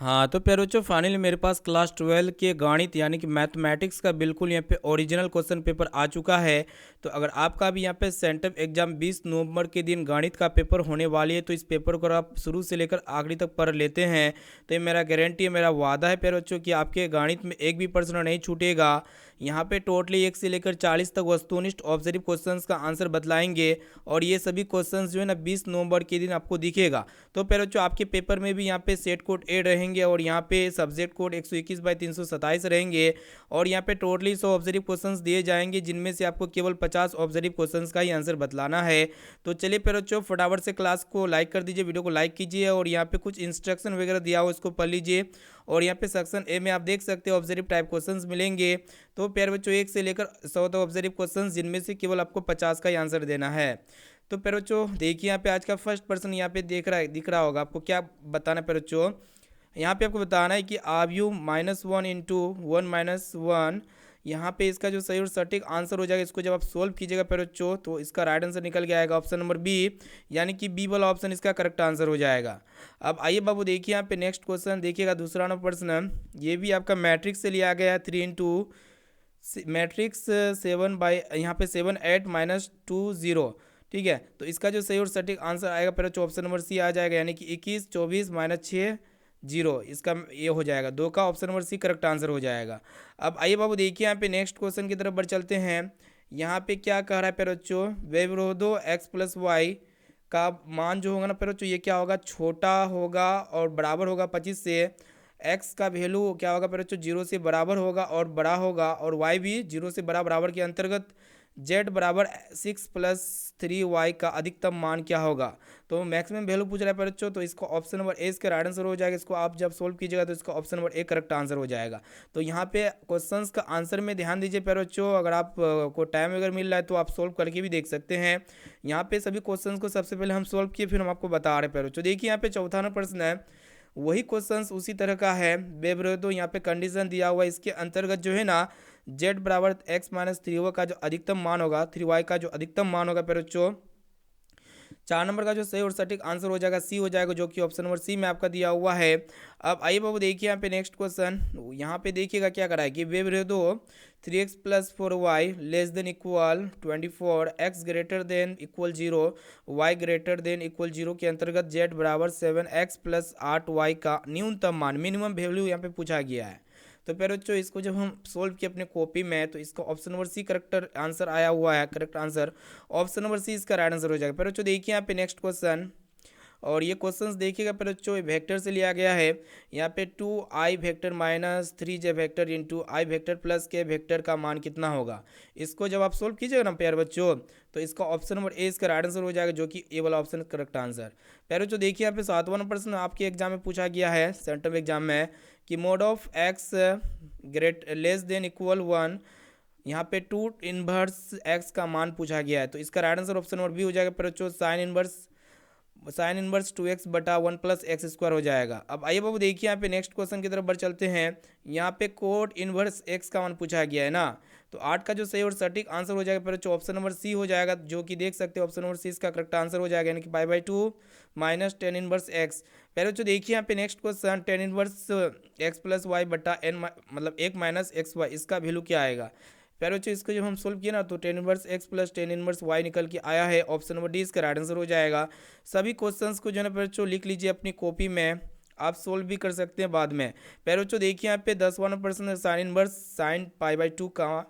हाँ तो प्यारे बच्चों, फाइनली मेरे पास क्लास 12 के गणित यानी कि मैथमेटिक्स का बिल्कुल यहाँ पे ओरिजिनल क्वेश्चन पेपर आ चुका है। तो अगर आपका भी यहाँ पे सेंटअप एग्जाम 20 नवंबर के दिन गणित का पेपर होने वाली है, तो इस पेपर को आप शुरू से लेकर आखिरी तक पढ़ लेते हैं तो ये मेरा गारंटी है, मेरा वादा है प्यारे बच्चों कि आपके गणित में एक भी प्रश्न नहीं छूटेगा। यहाँ पे टोटली 1 से लेकर 40 तक वस्तुनिष्ठ ऑब्जर्व क्वेश्चंस का आंसर बतलाएंगे और ये सभी क्वेश्चंस जो है ना 20 नवंबर के दिन आपको दिखेगा। तो प्यारे बच्चों, आपके पेपर में भी यहाँ पे सेट कोड 8 रहेंगे और यहाँ पे सब्जेक्ट कोड 121/327 रहेंगे और यहाँ पे टोटली 100 ऑब्जर्व क्वेश्चंस दिए जाएंगे, जिनमें से आपको केवल 50 ऑब्जर्व क्वेश्चंस का ही आंसर बतलाना है। तो चलिए प्यारे बच्चों, फटाफट से क्लास को लाइक कर दीजिए, वीडियो को लाइक कीजिए और यहाँ पे कुछ इंस्ट्रक्शन वगैरह दिया हो इसको पढ़ लीजिए। और यहाँ पे सेक्शन ए में आप देख सकते हो ऑब्जर्व टाइप क्वेश्चंस मिलेंगे। तो प्यारे बच्चों, 1 से लेकर 100 तक ऑब्जर्व क्वेश्चंस, जिनमें से केवल आपको 50 का ही आंसर देना है। तो प्यारे बच्चों देखिए, यहाँ पे आज का फर्स्ट पर्सन यहाँ पे दिख रहा होगा आपको। क्या बताना है प्यारे बच्चों, यहाँ पे आपको बताना है कि आर यू -1 इंटू 1 - 1, यहाँ पे इसका जो सही और सटीक आंसर हो जाएगा, इसको जब आप सोल्व कीजिएगा प्यारे बच्चों तो इसका राइट आंसर निकल के आएगा ऑप्शन नंबर बी, यानी कि बी वाला ऑप्शन इसका करेक्ट आंसर हो जाएगा। अब आइए बाबू देखिए, यहाँ पे नेक्स्ट क्वेश्चन देखिएगा, दूसरा नंबर प्रश्न, ये भी आपका मैट्रिक्स से लिया गया है। 3 मैट्रिक्स 7 यहाँ पे 7 8 -2 0, ठीक है। तो इसका जो सही और सटीक आंसर आएगा पहले ऑप्शन नंबर सी आ जाएगा, यानी कि 21 24 -6 0, इसका ये हो जाएगा 2 का option number C correct answer हो जाएगा। अब आइए बाबू देखिए, यहाँ पे नेक्स्ट क्वेश्चन की तरफ बढ़ चलते हैं। यहाँ पे क्या कह रहा है पेरे बच्चों, व्यवरोधो x+y का मान जो होगा ना पेरे बच्चों, ये क्या होगा, छोटा होगा और बराबर होगा 25 से। एक्स का वैल्यू क्या होगा पेरे बच्चों, 0 से बराबर होगा और बड़ा होगा, और वाई भी 0 से बराबर के अंतर्गत जेड बराबर 6+3y का अधिकतम मान क्या होगा। तो मैक्सिमम वैल्यू पूछ रहा है बच्चों, तो इसको ऑप्शन नंबर ए इसका राइट आंसर हो जाएगा। इसको आप जब सोल्व कीजिएगा तो इसका option number A correct answer हो जाएगा। तो यहाँ पे क्वेश्चंस का आंसर में ध्यान दीजिए प्यारे बच्चों, अगर आप को टाइम अगर मिल रहा है तो आप सोल्व करके भी देख सकते हैं। यहाँ पे सभी क्वेश्चंस को सबसे पहले हम सोल्व किए, फिर हम आपको बता रहे हैं प्यारे बच्चों। देखिए यहाँ पे चौथा नंबर प्रश्न है, वही क्वेश्चंस उसी तरह का है। बेब्रेदो यहाँ पे कंडीशन दिया हुआ है, इसके अंतर्गत जो है ना जेड बराबर x-3y का जो अधिकतम मान होगा, 3y का जो अधिकतम मान होगा पेरे बच्चों, 4 नंबर का जो सही और सटीक आंसर हो जाएगा सी हो जाएगा, जो कि ऑप्शन नंबर सी में आपका दिया हुआ है। अब आइए बाबू देखिए, यहाँ पे नेक्स्ट क्वेश्चन, यहाँ पे देखिएगा क्या करा है कि व्यवरोधो 3x+4y less than equal 24, x greater than equal 0, y greater than equal 0 के अंतर्गत z बराबर 7x+8y का न्यूनतम मान मिनिमम वैल्यू यहाँ पे पूछा गया है। तो प्यारे बच्चों, इसको जब हम सोल्व किए अपने कॉपी में तो इसका option number C correct answer आया हुआ है, correct answer option number C इसका राइट आंसर हो जाएगा। प्यारे बच्चों देखिए यहाँ पे नेक्स्ट क्वेश्चन, और ये क्वेश्चंस देखिएगा प्यारे बच्चों, वेक्टर से लिया गया है। यहाँ पे 2i vector -3j vector into i vector plus k vector का मान कितना होगा। इसको जब आप सोल्व कीजिएगा ना प्यारे बच्चों, तो इसका ऑप्शन नंबर ए इसका राइट आंसर हो जाएगा, जो कि ए वाला ऑप्शन करेक्ट आंसर। प्यारे बच्चों देखिए, यहाँ पे 7वां नंबर प्रश्न आपके एग्जाम में पूछा गया है, सेंट्रल एग्जाम में, कि mode of x great less than equal 1, यहाँ पे 2 इनवर्स एक्स का मान पूछा गया है। तो इसका right answer option number B हो जाएगा प्यारे बच्चों, साइन इनवर्स 2x/1 + x² हो जाएगा। अब आइए बाबू देखिए, यहाँ पे नेक्स्ट क्वेश्चन की तरफ बढ़ चलते हैं। यहाँ पे कोट इनवर्स एक्स का मान पूछा गया है ना, तो 8 का जो सही और सटीक आंसर हो जाएगा बच्चों ऑप्शन नंबर सी हो जाएगा, जो कि देख सकते हैं ऑप्शन नंबर सी इसका करेक्ट आंसर हो जाएगा, यानी कि π/2 - tan इनवर्स एक्स। पहले बच्चों देखिए यहाँ पे next question, tan inverse x+y/n मतलब 1 - xy, इसका वैल्यू क्या आएगा। प्यारे बच्चों, इसको जब हम सोल्व किए ना तो tan inverse x plus tan inverse y निकल के आया है, ऑप्शन नंबर डी इसका राइट आंसर हो जाएगा। सभी क्वेश्चंस को जो है ना प्यारे बच्चों लिख लीजिए अपनी कॉपी में, आप सोल्व भी कर सकते हैं बाद में। प्यारे बच्चों देखिए यहाँ पे 10वां प्रश्न, साइन इनवर्स साइन π/2 का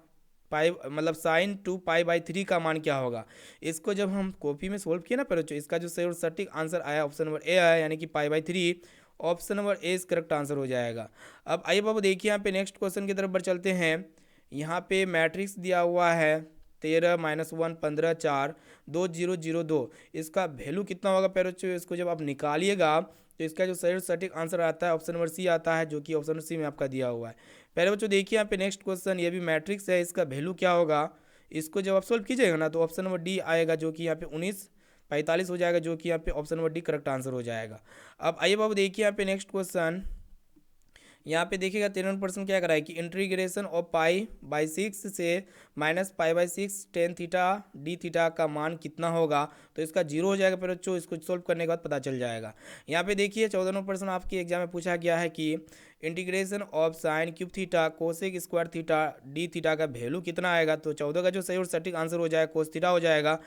पाई मतलब साइन 2π/3 का मान क्या होगा। इसको जब हम कॉपी में सोल्व किए ना प्यारे बच्चों, इसका जो सही और सटीक आंसर आया ऑप्शन नंबर ए आया, यानी कि π/3, ऑप्शन नंबर ए इस करेक्ट आंसर हो जाएगा। अब आइए बाबू देखिए, यहाँ पे नेक्स्ट क्वेश्चन की तरफ बढ़ चलते हैं। यहाँ पे मैट्रिक्स दिया हुआ है 13 - 1 15 4 2 0 0 2, इसका वैल्यू कितना होगा प्यारे बच्चों। इसको जब आप निकालिएगा तो इसका जो सही और सटीक आंसर आता है ऑप्शन नंबर सी आता है, जो कि ऑप्शन नंबर सी में आपका दिया हुआ है। पहले बच्चों देखिए यहाँ पे नेक्स्ट क्वेश्चन, ये भी मैट्रिक्स है, इसका वैल्यू क्या होगा। इसको जब आप सोल्व कीजिएगा ना तो ऑप्शन नंबर डी आएगा, जो कि यहाँ पे 19/45 हो जाएगा, जो कि यहाँ पे option number D correct answer हो जाएगा। अब आइए बाबू देखिए यहाँ पे नेक्स्ट क्वेश्चन, यहाँ पे देखिएगा 53% क्या करा है कि इंटीग्रेशन ऑफ पाई बाई 6 से minus pi by 6 tan theta D theta का मान कितना होगा। तो इसका जीरो हो जाएगा फिर बच्चों, इसको सोल्व करने के बाद पता चल जाएगा। यहाँ पे देखिए 14% आपके एग्जाम में पूछा गया है कि integration of sine cube theta cosec square theta D theta का वैल्यू कितना आएगा। तो 14 का जो सही और सटीक आंसर हो जाएगा कोस थीटा हो जाएगा,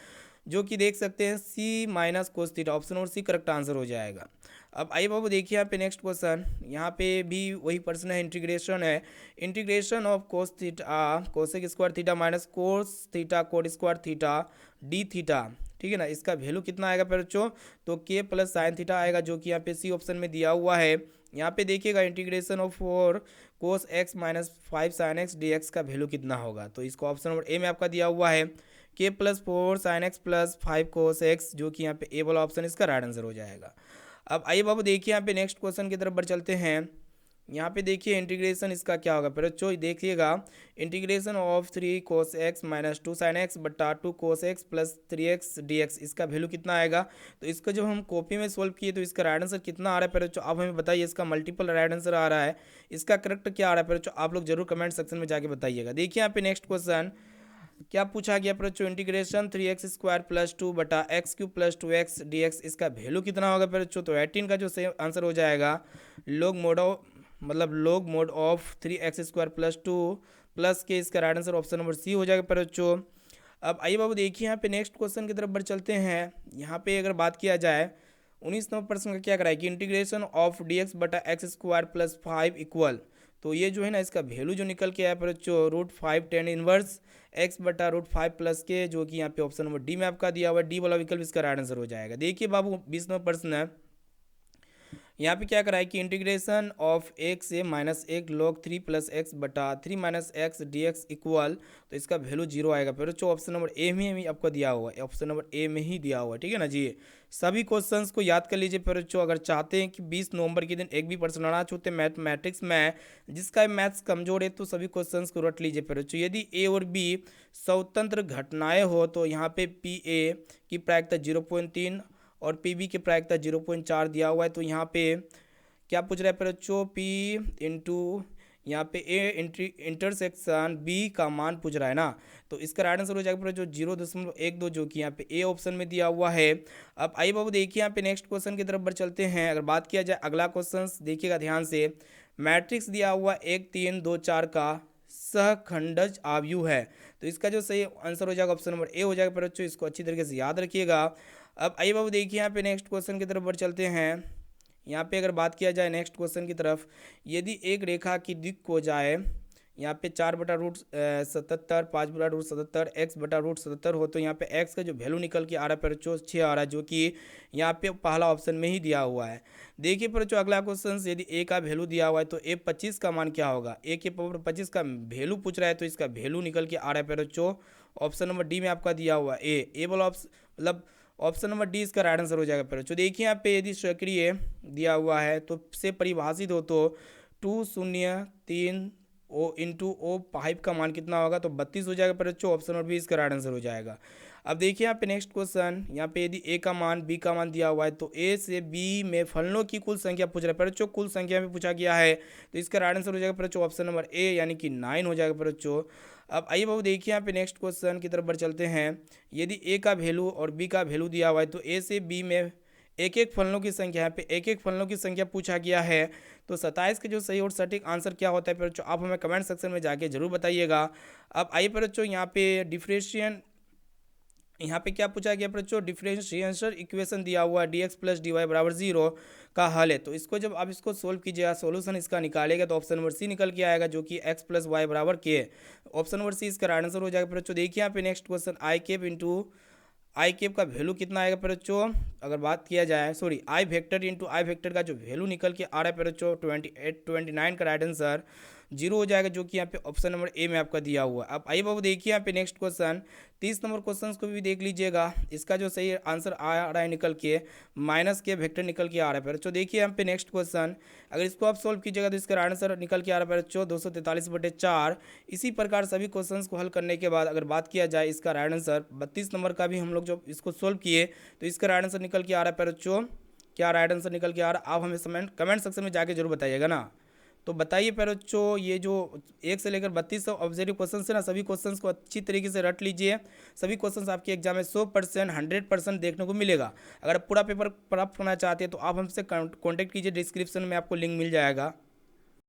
जो कि देख सकते हैं सी माइनस कोस थीटा, ऑप्शन और सी करेक्ट आंसर हो जाएगा। अब आइए बाबू देखिए यहाँ पे नेक्स्ट क्वेश्चन, यहाँ पे भी वही प्रश्न है, इंटीग्रेशन है। Integration of cos theta cosec square theta minus cos theta coat square theta D theta, ठीक है ना, इसका वैल्यू कितना आएगा फिर बच्चों। तो के प्लस साइन थीटा आएगा, जो कि यहाँ पे सी ऑप्शन में दिया हुआ है। यहाँ पे देखिएगा integration of 4 cos x minus 5 sine x D x का वैल्यू कितना होगा। तो इसको ऑप्शन नंबर ए में आपका दिया हुआ है के plus 4 sine x plus 5 cos x, जो कि यहाँ पे ए वाला ऑप्शन इसका राइट आंसर हो जाएगा। अब आइए बाबू देखिए यहाँ पे नेक्स्ट क्वेश्चन की तरफ बढ़ चलते हैं। यहाँ पे देखिए इंटीग्रेशन इसका क्या होगा फिर बच्चों, देखिएगा integration of 3 cos x minus 2 sine x बटा 2 cos x plus 3x dx, इसका वैल्यू कितना आएगा। तो इसको जब हम कॉपी में सोल्व किए तो इसका राइट आंसर कितना आ रहा है फिर बच्चों, आप हमें बताइए। इसका मल्टीपल राइट आंसर आ रहा है, इसका करेक्ट क्या आ रहा है फिर बच्चों, आप लोग जरूर कमेंट सेक्शन में जाके बताइएगा। देखिए यहाँ पे नेक्स्ट क्वेश्चन क्या पूछा गया फिर बच्चों, इंटीग्रेशन 3x स्क्वायर प्लस 2 बटा x cube plus 2x dx, इसका वैल्यू कितना होगा फिर बच्चों। तो 18 का जो सही आंसर हो जाएगा log mod of 3x square plus 2 plus K, इसका right answer option number C हो जाएगा फिर बच्चों। अब आइए बाबू देखिए यहाँ पे नेक्स्ट क्वेश्चन की तरफ बढ़ चलते हैं। यहाँ पे अगर बात किया जाए 19 नंबर प्रश्न का क्या कराए कि इंटीग्रेशन ऑफ dx बटा एक्स स्क्वायर प्लस 5 इक्वल, तो ये जो है ना इसका वैल्यू जो निकल के आया फिर बच्चों √5 टेन इनवर्स एक्स बटा √5 प्लस के, जो कि यहाँ पे ऑप्शन नंबर डी में आपका दिया हुआ है, डी वाला विकल्प इसका राइट आंसर हो जाएगा। देखिए बाबू 20 नंबर प्रश्न है, यहाँ पे क्या कराए कि इंटीग्रेशन ऑफ 1 से -1 log 3 प्लस एक्स बटा 3 minus x D x equal, तो इसका वैल्यू जीरो आएगा फिर बच्चों, ऑप्शन नंबर ए में ही आपको दिया हुआ है, ऑप्शन नंबर ए में ही दिया हुआ है, ठीक है ना जी। सभी क्वेश्चंस को याद कर लीजिए फिर बच्चों, अगर चाहते हैं कि 20 नवंबर के दिन एक भी प्रश्न ना छूटे मैथमेटिक्स में, जिसका मैथ्स कमजोर है तो सभी क्वेश्चंस को रट लीजिए फिर बच्चों। यदि ए और बी स्वतंत्र घटनाएं हो तो यहाँ पे पी ए की प्रायिकता 0.3 और पी बी की प्रायिकता 0.4 दिया हुआ है। तो यहाँ पे क्या पूछ रहा है फिर बच्चों, पी इंटू यहाँ पे ए इंटरसेक्शन बी का मान पूछ रहा है ना, तो इसका राइट आंसर हो जाएगा फिर जो 0.12, जो कि यहाँ पे ए ऑप्शन में दिया हुआ है। अब आइए बाबू देखिए यहाँ पे नेक्स्ट क्वेश्चन की तरफ बढ़ चलते हैं। अगर बात किया जाए अगला क्वेश्चन देखिएगा ध्यान से, मैट्रिक्स दिया हुआ 1 3 2 4 का सहखंडज आव्यूह है, तो इसका जो सही आंसर हो जाएगा ऑप्शन नंबर ए हो जाएगा फिर बच्चों, इसको अच्छी तरीके से याद रखिएगा। अब आइए बाबू देखिए यहाँ पे नेक्स्ट क्वेश्चन की तरफ बढ़ चलते हैं। यहाँ पे अगर बात किया जाए नेक्स्ट क्वेश्चन की तरफ, यदि एक रेखा की दिक् हो जाए यहाँ पे 4/√77 5/√77 x/√77 हो, तो यहाँ पे x का जो वैल्यू निकल के आ रहा है फिर 6 आ रहा है, जो कि यहाँ पे पहला ऑप्शन में ही दिया हुआ है। देखिए फिर जो अगला क्वेश्चन, यदि a का वैल्यू दिया हुआ है तो a 25 का मान क्या होगा, a के पावर 25 का वैल्यू पूछ रहा है, तो इसका वैल्यू निकल के आ रहा है फिर जो ऑप्शन नंबर डी में आपका दिया हुआ है ए वाला ऑप्शन, मतलब ऑप्शन नंबर डी इसका राइट आंसर हो जाएगा फिर। तो देखिए यहाँ पे यदि सक्रिय दिया हुआ है तो से परिभाषित हो तो 203 ओ इंटू ओ 5 का मान कितना होगा, तो 32 हो जाएगा फिर बच्चों, ऑप्शन नंबर बी इसका राइट आंसर हो जाएगा। अब देखिए यहाँ पे नेक्स्ट क्वेश्चन, यहाँ पे यदि ए का मान बी का मान दिया हुआ है तो ए से बी में फलनों की कुल संख्या पूछ रहा है फिर बच्चों, कुल संख्या में पूछा गया है, तो इसका राइट आंसर हो जाएगा फिर बच्चों ऑप्शन नंबर ए यानी कि 9 हो जाएगा फिर बच्चों। अब आइए बाबू देखिए यहाँ पे नेक्स्ट क्वेश्चन की तरफ बढ़ चलते हैं। यदि ए का वैल्यू और बी का वैल्यू दिया हुआ है तो ए से बी में एक एक फलनों की संख्या, यहाँ पे एक एक फलनों की संख्या पूछा गया है, तो 27 का जो सही और सटीक आंसर क्या होता है फिर बच्चों, आप हमें कमेंट सेक्शन में जाके जरूर बताइएगा। अब आइए फिर बच्चों यहाँ पे डिफरेंशिएशन, यहाँ पे क्या पूछा गया बच्चों, डिफरेंशियल इक्वेशन दिया हुआ है dx प्लस dy बराबर 0 का हल है, तो इसको जब आप इसको सोल्व कीजिएगा, सॉल्यूशन इसका निकालेगा तो ऑप्शन नंबर सी निकल के आएगा, जो कि x प्लस वाई बराबर के, ऑप्शन नंबर सी इसका राइट आंसर हो जाएगा बच्चों। देखिए यहाँ पे नेक्स्ट क्वेश्चन, आई कैप इंटू आई कैप का वैल्यू कितना आएगा फिर बच्चों, अगर बात किया जाए sorry I vector into i vector का जो वैल्यू निकल के आ रहा है फिर बच्चों 29 का राइट आंसर 0 हो जाएगा, जो कि यहाँ पे ऑप्शन नंबर ए में आपका दिया हुआ है। अब आइए बाबू देखिए यहाँ पे नेक्स्ट क्वेश्चन 30 नंबर क्वेश्चन को भी देख लीजिएगा, इसका जो सही आंसर आ रहा है निकल के माइनस के वेक्टर निकल के आ रहा है फिर बच्चों। देखिए यहाँ पे नेक्स्ट क्वेश्चन, अगर इसको आप सोल्व कीजिएगा तो इसका आंसर निकल के आ रहा है फिर बच्चों 243/4। इसी प्रकार सभी क्वेश्चन को हल करने के बाद अगर बात किया जाए इसका राइट आंसर 32 नंबर का भी हम लोग जब इसको सोल्व किए तो इसका राइट आंसर निकल के आ रहा है फिर बच्चों, क्या राइट आंसर निकल के आ रहा है, आप हमें कमेंट सेक्शन में जाके जरूर बताइएगा ना। तो बताइए पर बच्चों, ये जो 1 से लेकर 32 ऑब्जेक्टिव क्वेश्चन है ना, सभी क्वेश्चंस को अच्छी तरीके से रट लीजिए। सभी क्वेश्चंस आपके एग्जाम में 100% 100% देखने को मिलेगा। अगर पूरा पेपर प्राप्त करना चाहते हैं तो आप हमसे कॉन्टैक्ट कीजिए, डिस्क्रिप्शन में आपको लिंक मिल जाएगा।